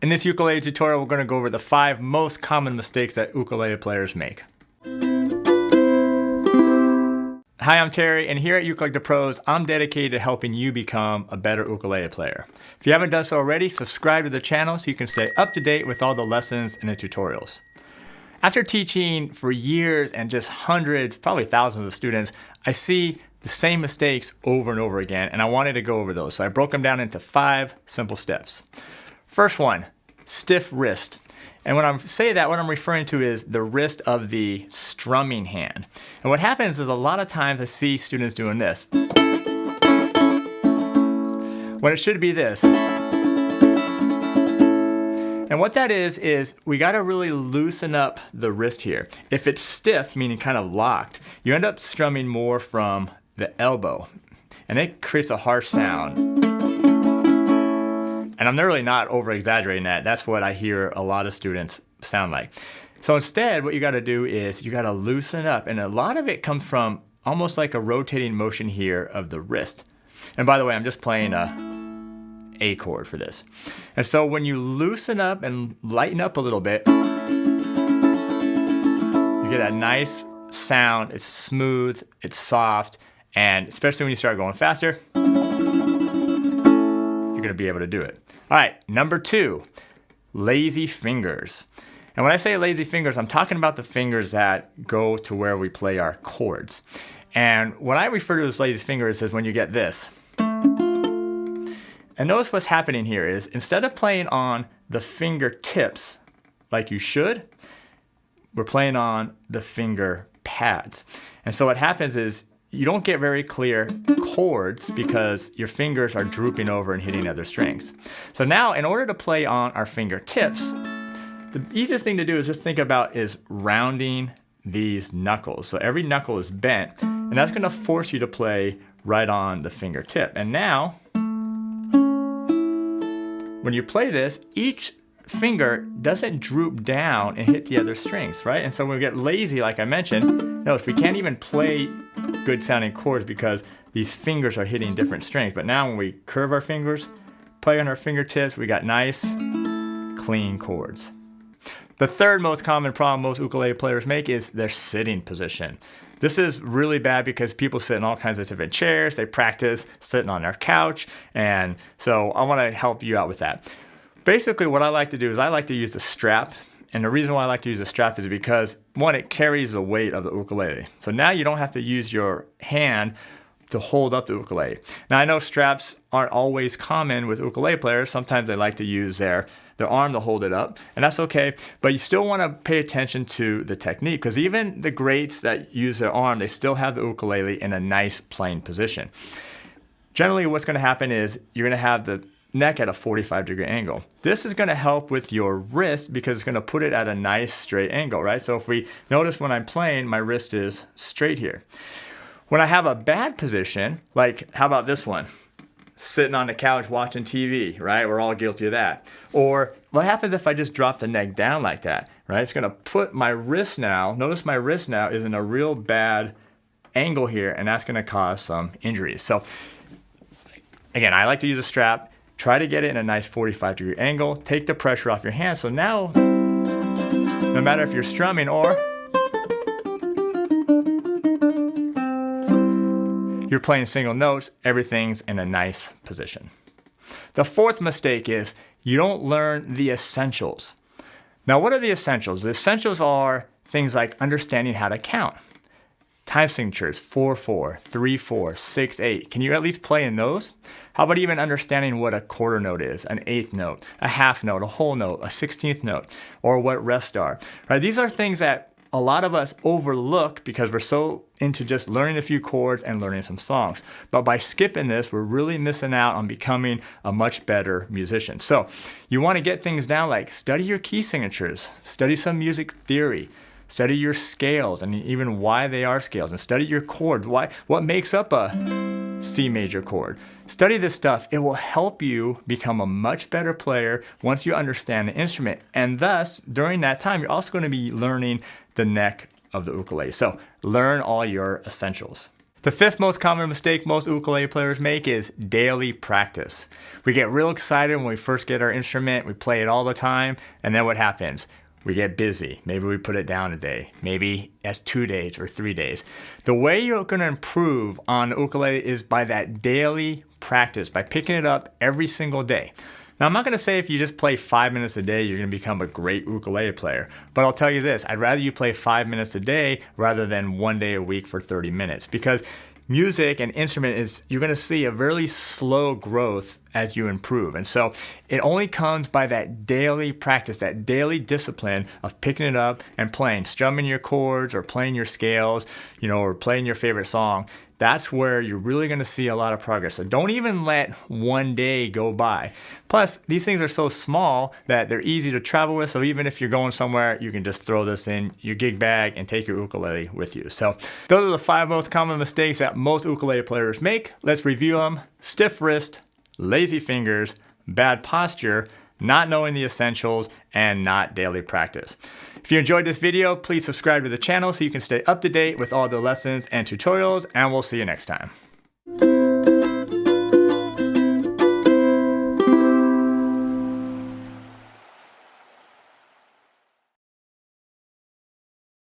In this ukulele tutorial, we're going to go over the 5 most common mistakes that ukulele players make. Hi, I'm Terry, and here at Ukulele to Pros, I'm dedicated to helping you become a better ukulele player. If you haven't done so already, subscribe to the channel so you can stay up to date with all the lessons and the tutorials. After teaching for years and just hundreds, probably thousands of students, I see the same mistakes over and over again, and I wanted to go over those. So I broke them down into 5 simple steps. First one, stiff wrist. And when I say that, what I'm referring to is the wrist of the strumming hand. And what happens is a lot of times I see students doing this, when it should be this. And what that is we gotta really loosen up the wrist here. If it's stiff, meaning kind of locked, you end up strumming more from the elbow. And it creates a harsh sound. And I'm really not over exaggerating that. That's what I hear a lot of students sound like. So instead, what you gotta do is you gotta loosen up. And a lot of it comes from almost like a rotating motion here of the wrist. And by the way, I'm just playing A chord for this. And so when you loosen up and lighten up a little bit, you get that nice sound. It's smooth, it's soft, and especially when you start going faster, you're gonna be able to do it. All right, number 2, lazy fingers. And when I say lazy fingers, I'm talking about the fingers that go to where we play our chords. And when I refer to as lazy fingers is when you get this. And notice what's happening here is instead of playing on the fingertips like you should, we're playing on the finger pads. And so what happens is you don't get very clear chords because your fingers are drooping over and hitting other strings. So now in order to play on our fingertips, the easiest thing to do is just think about is rounding these knuckles. So every knuckle is bent, and that's gonna force you to play right on the fingertip. And now, when you play this, each finger doesn't droop down and hit the other strings, right? And so when we get lazy, like I mentioned, notice we can't even play good sounding chords because these fingers are hitting different strings. But now when we curve our fingers, play on our fingertips, we got nice, clean chords. The third most common problem most ukulele players make is their sitting position. This is really bad because people sit in all kinds of different chairs. They practice sitting on their couch. And so I want to help you out with that. Basically, what I like to do is I like to use the strap. And the reason why I like to use the strap is because, one, it carries the weight of the ukulele. So now you don't have to use your hand to hold up the ukulele. Now I know straps aren't always common with ukulele players. Sometimes they like to use their arm to hold it up, and that's okay. But you still want to pay attention to the technique because even the greats that use their arm, they still have the ukulele in a nice playing position. Generally, what's going to happen is you're going to have the neck at a 45-degree angle. This is going to help with your wrist because it's going to put it at a nice straight angle, right? So if we notice when I'm playing, my wrist is straight here. When I have a bad position, like how about this one? Sitting on the couch watching TV, right? We're all guilty of that. Or what happens if I just drop the neck down like that, right? It's gonna put my wrist now, notice my wrist now is in a real bad angle here, and that's gonna cause some injuries. So again, I like to use a strap. Try to get it in a nice 45-degree angle. Take the pressure off your hand. So now, no matter if you're strumming or you're playing single notes, everything's in a nice position. The fourth mistake is you don't learn the essentials. Now, what are the essentials? The essentials are things like understanding how to count. Time signatures, 4/4, 3/4, 6/8. Can you at least play in those? How about even understanding what a quarter note is, an eighth note, a half note, a whole note, a 16th note, or what rests are? Right? These are things that a lot of us overlook because we're so into just learning a few chords and learning some songs. But by skipping this, we're really missing out on becoming a much better musician. So you want to get things down like study your key signatures, study some music theory, study your scales and even why they are scales, and study your chords. What makes up a C major chord? Study this stuff. It will help you become a much better player once you understand the instrument. And thus, during that time, you're also going to be learning the neck of the ukulele. So learn all your essentials. The fifth most common mistake most ukulele players make is daily practice. We get real excited when we first get our instrument, we play it all the time, and then what happens? We get busy. Maybe we put it down a day. Maybe that's 2 days or 3 days. The way you're going to improve on the ukulele is by that daily practice, by picking it up every single day. Now, I'm not going to say if you just play 5 minutes a day, you're going to become a great ukulele player. But I'll tell you this, I'd rather you play 5 minutes a day rather than 1 day a week for 30 minutes. Because music and instrument is, you're going to see a very slow growth as you improve. And so it only comes by that daily practice, that daily discipline of picking it up and playing, strumming your chords or playing your scales, or playing your favorite song. That's where you're really going to see a lot of progress. So don't even let 1 day go by. Plus, these things are so small that they're easy to travel with. So even if you're going somewhere, you can just throw this in your gig bag and take your ukulele with you. So those are the 5 most common mistakes that most ukulele players make. Let's review them. Stiff wrist, lazy fingers, bad posture, not knowing the essentials, and not daily practice. If you enjoyed this video, please subscribe to the channel so you can stay up to date with all the lessons and tutorials, and we'll see you next time.